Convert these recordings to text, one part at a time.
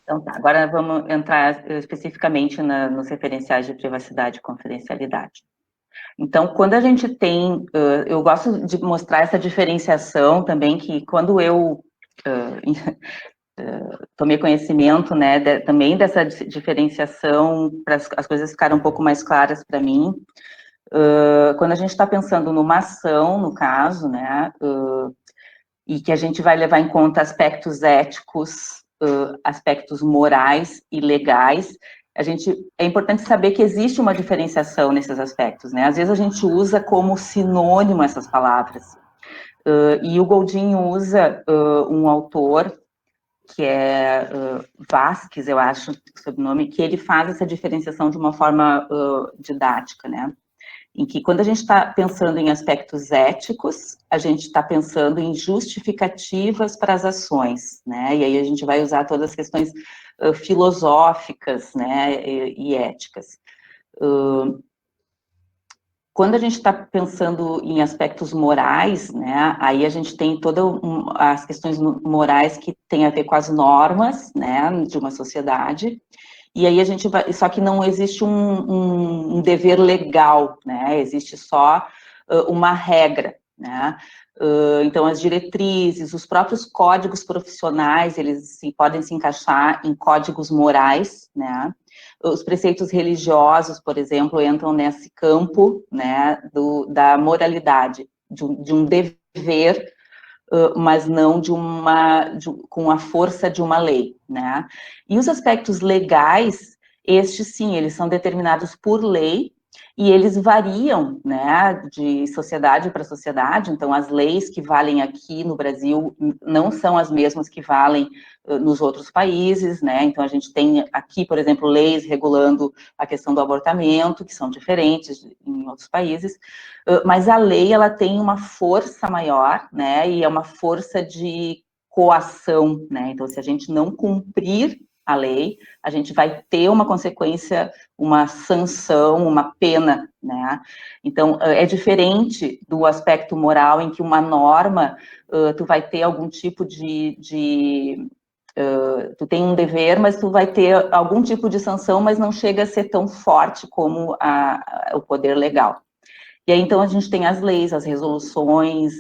Então tá, agora vamos entrar especificamente nos referenciais de privacidade e confidencialidade. Então, quando a gente tem, eu gosto de mostrar essa diferenciação também, que quando eu tomei conhecimento, né, também dessa diferenciação, para as coisas ficarem um pouco mais claras para mim, quando a gente está pensando numa ação, no caso, né, e que a gente vai levar em conta aspectos éticos, aspectos morais e legais, é importante saber que existe uma diferenciação nesses aspectos, né? Às vezes a gente usa como sinônimo essas palavras. E o Goldin usa um autor que é Vasquez, eu acho, o sobrenome, que ele faz essa diferenciação de uma forma didática, né? Em que quando a gente está pensando em aspectos éticos, a gente está pensando em justificativas para as ações, né? E aí a gente vai usar todas as questões filosóficas, né, e éticas. Quando a gente está pensando em aspectos morais, né, aí a gente tem todas as questões morais que têm a ver com as normas, né, de uma sociedade. E aí a gente vai, só que não existe um dever legal, né? Existe só uma regra, né? Então as diretrizes, os próprios códigos profissionais, eles podem se encaixar em códigos morais, né? Os preceitos religiosos, por exemplo, entram nesse campo, né, da moralidade, de um dever, mas não com a força de uma lei, né? E os aspectos legais, estes sim, eles são determinados por lei e eles variam, né, de sociedade para sociedade. Então, as leis que valem aqui no Brasil não são as mesmas que valem nos outros países, né? Então, a gente tem aqui, por exemplo, leis regulando a questão do abortamento, que são diferentes em outros países, mas a lei, ela tem uma força maior, né, e é uma força de coação, né, então se a gente não cumprir a lei, a gente vai ter uma consequência, uma sanção, uma pena, né, então é diferente do aspecto moral em que uma norma, tu vai ter algum tipo tu tem um dever, mas tu vai ter algum tipo de sanção, mas não chega a ser tão forte como o poder legal. E aí, então, a gente tem as leis, as resoluções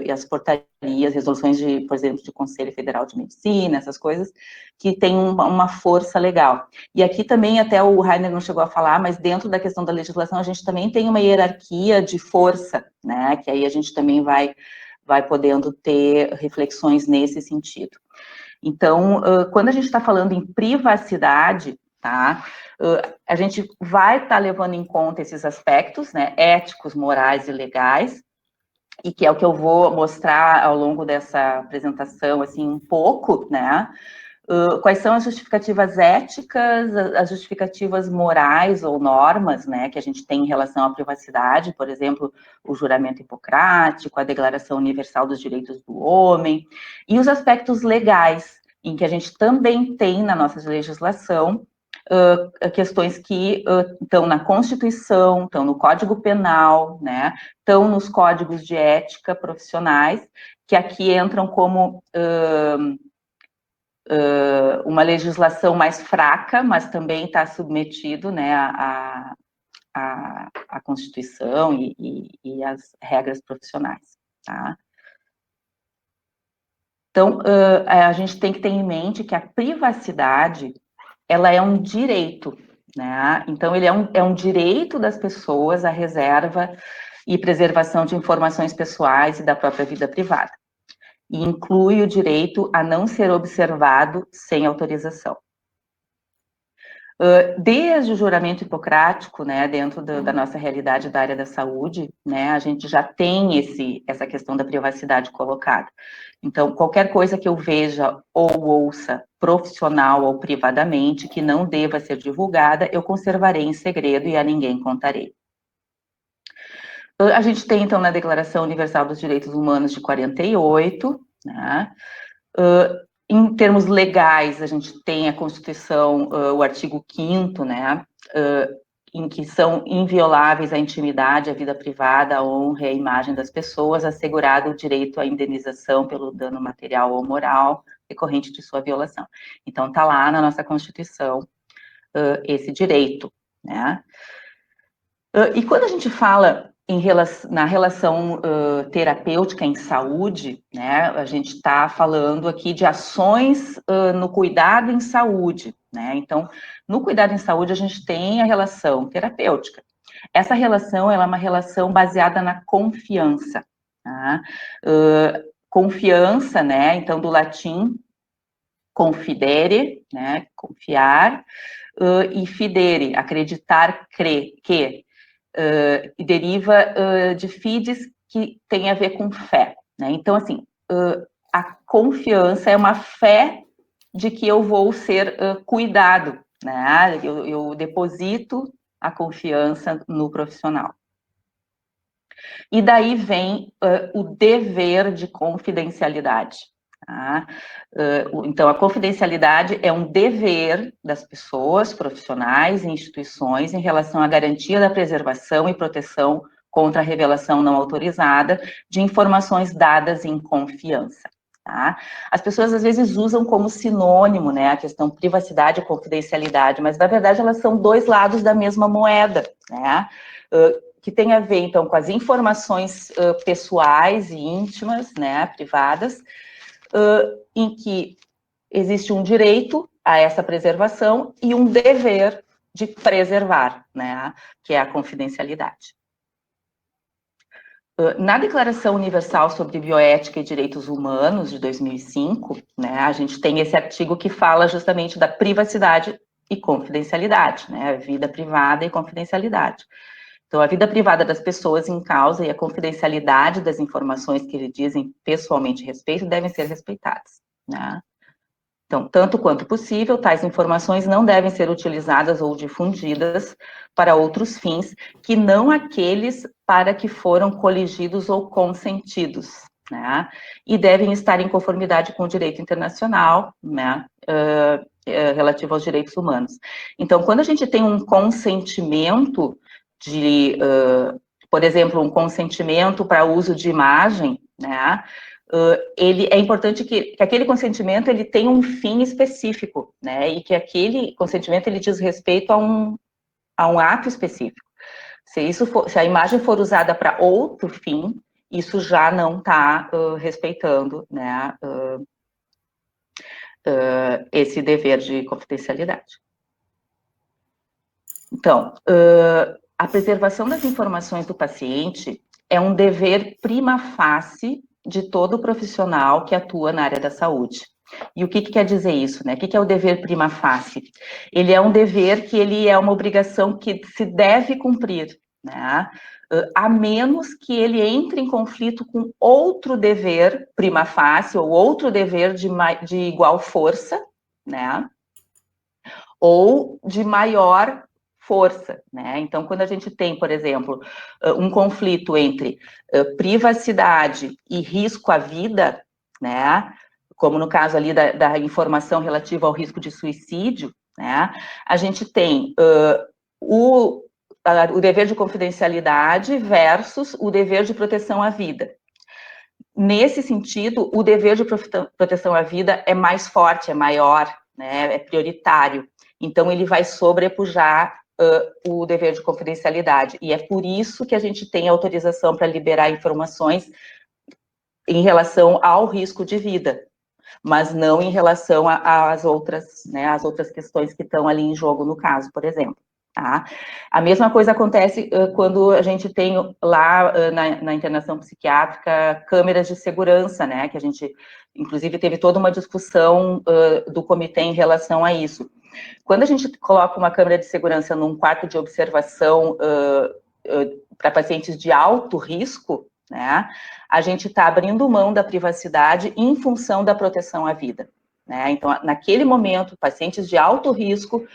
e as portarias, resoluções, por exemplo, de Conselho Federal de Medicina, essas coisas, que têm uma força legal. E aqui também, até o Rainer não chegou a falar, mas dentro da questão da legislação, a gente também tem uma hierarquia de força, né, que aí a gente também vai podendo ter reflexões nesse sentido. Então, quando a gente está falando em privacidade, tá? A gente vai estar levando em conta esses aspectos, né, éticos, morais e legais, e que é o que eu vou mostrar ao longo dessa apresentação, assim, um pouco, né? Quais são as justificativas éticas, as justificativas morais ou normas, né, que a gente tem em relação à privacidade, por exemplo, o juramento hipocrático, a Declaração Universal dos Direitos do Homem, e os aspectos legais, em que a gente também tem na nossa legislação questões que estão na Constituição, estão no Código Penal, né, estão nos códigos de ética profissionais, que aqui entram como uma legislação mais fraca, mas também está submetido, né, à Constituição e às regras profissionais, tá? Então, a gente tem que ter em mente que a privacidade, ela é um direito, né? Então, ele é um direito das pessoas, a reserva e preservação de informações pessoais e da própria vida privada. E inclui o direito a não ser observado sem autorização. Desde o juramento hipocrático, né, dentro da nossa realidade da área da saúde, né, a gente já tem essa questão da privacidade colocada. Então, qualquer coisa que eu veja ou ouça, profissional ou privadamente, que não deva ser divulgada, eu conservarei em segredo e a ninguém contarei. A gente tem, então, na Declaração Universal dos Direitos Humanos de 48, né, em termos legais, a gente tem a Constituição, o artigo 5º, né, em que são invioláveis a intimidade, a vida privada, a honra e a imagem das pessoas, assegurado o direito à indenização pelo dano material ou moral decorrente de sua violação. Então, está lá na nossa Constituição esse direito, né? E quando a gente fala na relação terapêutica em saúde, né, a gente está falando aqui de ações no cuidado em saúde, né? Então, no cuidado em saúde, a gente tem a relação terapêutica. Essa relação, ela é uma relação baseada na confiança, tá? Confiança, né, então, do latim, confidere, né, confiar, e fidere, acreditar, crer, que, e deriva de fides, que tem a ver com fé, né? Então, assim, a confiança é uma fé de que eu vou ser cuidado, né? Eu deposito a confiança no profissional. E daí vem o dever de confidencialidade. Tá? Então, a confidencialidade é um dever das pessoas, profissionais e instituições em relação à garantia da preservação e proteção contra a revelação não autorizada de informações dadas em confiança. Tá? As pessoas, às vezes, usam como sinônimo, né, a questão privacidade e confidencialidade, mas, na verdade, elas são dois lados da mesma moeda, né? Que tem a ver, então, com as informações pessoais e íntimas, né, privadas, em que existe um direito a essa preservação e um dever de preservar, né, que é a confidencialidade. Na Declaração Universal sobre Bioética e Direitos Humanos, de 2005, né, a gente tem esse artigo que fala justamente da privacidade e confidencialidade, né, vida privada e confidencialidade. Então, a vida privada das pessoas em causa e a confidencialidade das informações que lhe dizem pessoalmente respeito devem ser respeitadas, né? Então, tanto quanto possível, tais informações não devem ser utilizadas ou difundidas para outros fins que não aqueles para que foram coligidos ou consentidos, né? E devem estar em conformidade com o direito internacional, né? Relativo aos direitos humanos. Então, quando a gente tem um consentimento de, por exemplo, um consentimento para uso de imagem, né? Ele é importante que aquele consentimento ele tenha um fim específico, né? E que aquele consentimento ele diz respeito a um ato específico. Se a imagem for usada para outro fim, isso já não está respeitando, né? Esse dever de confidencialidade. Então, a preservação das informações do paciente é um dever prima facie de todo profissional que atua na área da saúde. E o que quer dizer isso, né? O que é o dever prima facie? Ele é um dever que ele é uma obrigação que se deve cumprir, né? A menos que ele entre em conflito com outro dever prima facie ou outro dever de igual força, né? Ou de maior força, né? Então, quando a gente tem, por exemplo, um conflito entre privacidade e risco à vida, né? Como no caso ali da informação relativa ao risco de suicídio, né? A gente tem o dever de confidencialidade versus o dever de proteção à vida. Nesse sentido, o dever de proteção à vida é mais forte, é maior, né? É prioritário. Então, ele vai sobrepujar o dever de confidencialidade. E é por isso que a gente tem autorização para liberar informações em relação ao risco de vida, mas não em relação às outras, né, às outras questões que estão ali em jogo no caso, por exemplo. Tá? A mesma coisa acontece quando a gente tem lá na internação psiquiátrica câmeras de segurança, né? Que a gente, inclusive, teve toda uma discussão do comitê em relação a isso. Quando a gente coloca uma câmera de segurança num quarto de observação para pacientes de alto risco, né? A gente está abrindo mão da privacidade em função da proteção à vida, né? Então, naquele momento, pacientes de alto risco,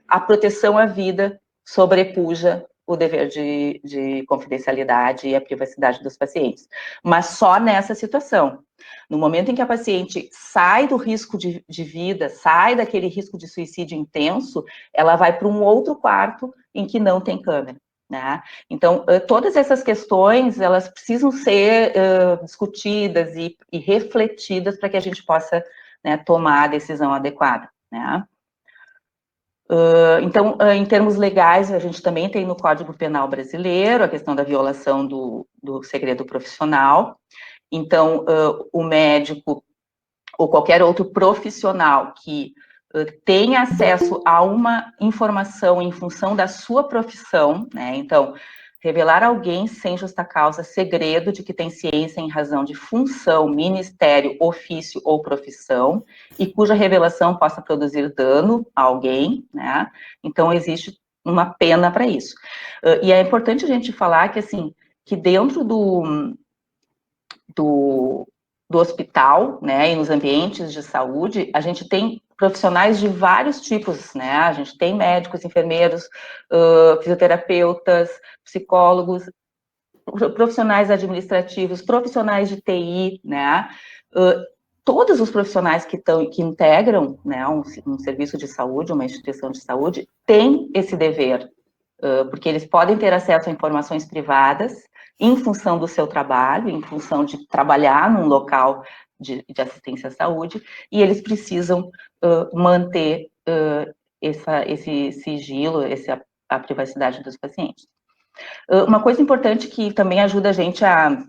a proteção à vida sobrepuja o dever de confidencialidade e a privacidade dos pacientes, mas só nessa situação. No momento em que a paciente sai do risco de vida, sai daquele risco de suicídio intenso, ela vai para um outro quarto em que não tem câmera, né? Então, todas essas questões, elas precisam ser discutidas e refletidas para que a gente possa, né, tomar a decisão adequada, né? Então, em termos legais, a gente também tem no Código Penal brasileiro a questão da violação do segredo profissional. Então, o médico ou qualquer outro profissional que tenha acesso a uma informação em função da sua profissão, né? Então, revelar a alguém sem justa causa segredo de que tem ciência em razão de função, ministério, ofício ou profissão, e cuja revelação possa produzir dano a alguém, né? Então, existe uma pena para isso. E é importante a gente falar que, assim, que dentro do hospital, né, e nos ambientes de saúde, a gente tem profissionais de vários tipos, né, a gente tem médicos, enfermeiros, fisioterapeutas, psicólogos, profissionais administrativos, profissionais de TI, né, todos os profissionais que integram, né, um serviço de saúde, uma instituição de saúde, têm esse dever, porque eles podem ter acesso a informações privadas em função do seu trabalho, em função de trabalhar num local de assistência à saúde, e eles precisam manter esse sigilo, a privacidade dos pacientes. Uma coisa importante que também ajuda a gente a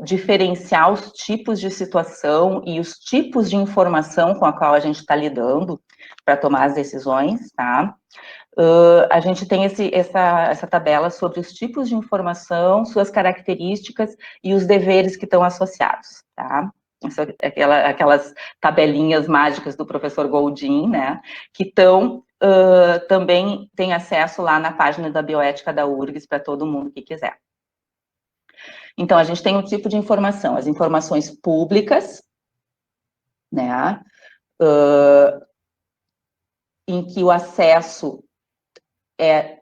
diferenciar os tipos de situação e os tipos de informação com a qual a gente está lidando para tomar as decisões, tá? A gente tem essa tabela sobre os tipos de informação, suas características e os deveres que estão associados, tá? Aquelas tabelinhas mágicas do professor Goldin, né? Que estão, também tem acesso lá na página da bioética da URGS para todo mundo que quiser. Então, a gente tem um tipo de informação, as informações públicas, né? Em que o acesso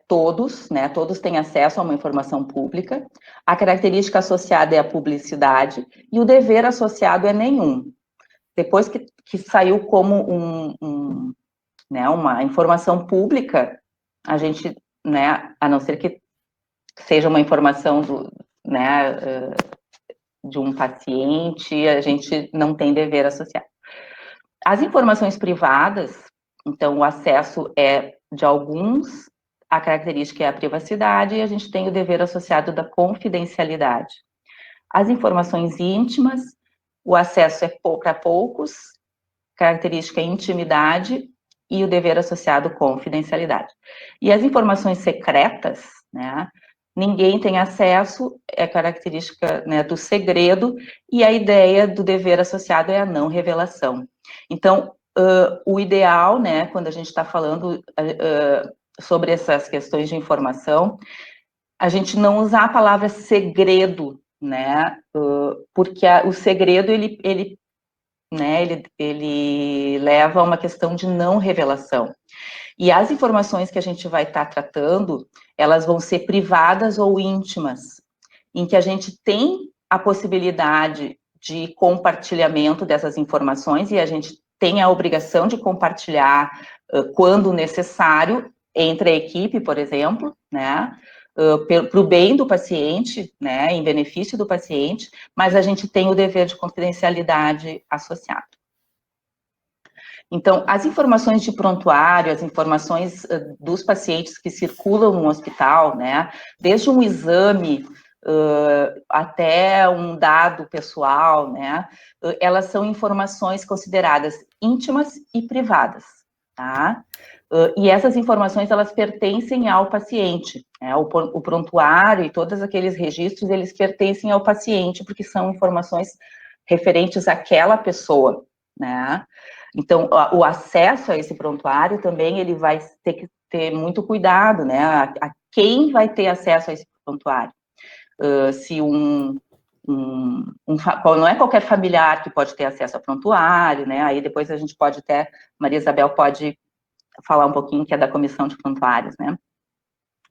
todos, né, todos têm acesso a uma informação pública, a característica associada é a publicidade, e o dever associado é nenhum. Depois que saiu como né, uma informação pública, a gente, né, a não ser que seja uma informação né, de um paciente, a gente não tem dever associado. As informações privadas, então, o acesso é de alguns, a característica é a privacidade, e a gente tem o dever associado da confidencialidade. As informações íntimas, o acesso é para poucos, característica é intimidade, e o dever associado confidencialidade. E as informações secretas, né, ninguém tem acesso, é característica, né, do segredo, e a ideia do dever associado é a não revelação. Então, o ideal, né, quando a gente está falando sobre essas questões de informação, a gente não usar a palavra segredo, né, porque o segredo, né, ele leva a uma questão de não revelação. E as informações que a gente vai estar tratando, elas vão ser privadas ou íntimas, em que a gente tem a possibilidade de compartilhamento dessas informações, e a gente tem a obrigação de compartilhar quando necessário, entre a equipe, por exemplo, né, para o bem do paciente, né, em benefício do paciente, mas a gente tem o dever de confidencialidade associado. Então, as informações de prontuário, as informações dos pacientes que circulam no hospital, né, desde um exame até um dado pessoal, né, elas são informações consideradas íntimas e privadas, tá? E essas informações, elas pertencem ao paciente, né? O prontuário e todos aqueles registros, eles pertencem ao paciente, porque são informações referentes àquela pessoa, né? Então, o acesso a esse prontuário também, ele vai ter que ter muito cuidado, né? A quem vai ter acesso a esse prontuário? Se não é qualquer familiar que pode ter acesso a prontuário, né? Aí depois a gente pode até, Maria Isabel pode falar um pouquinho, que é da comissão de prontuários, né?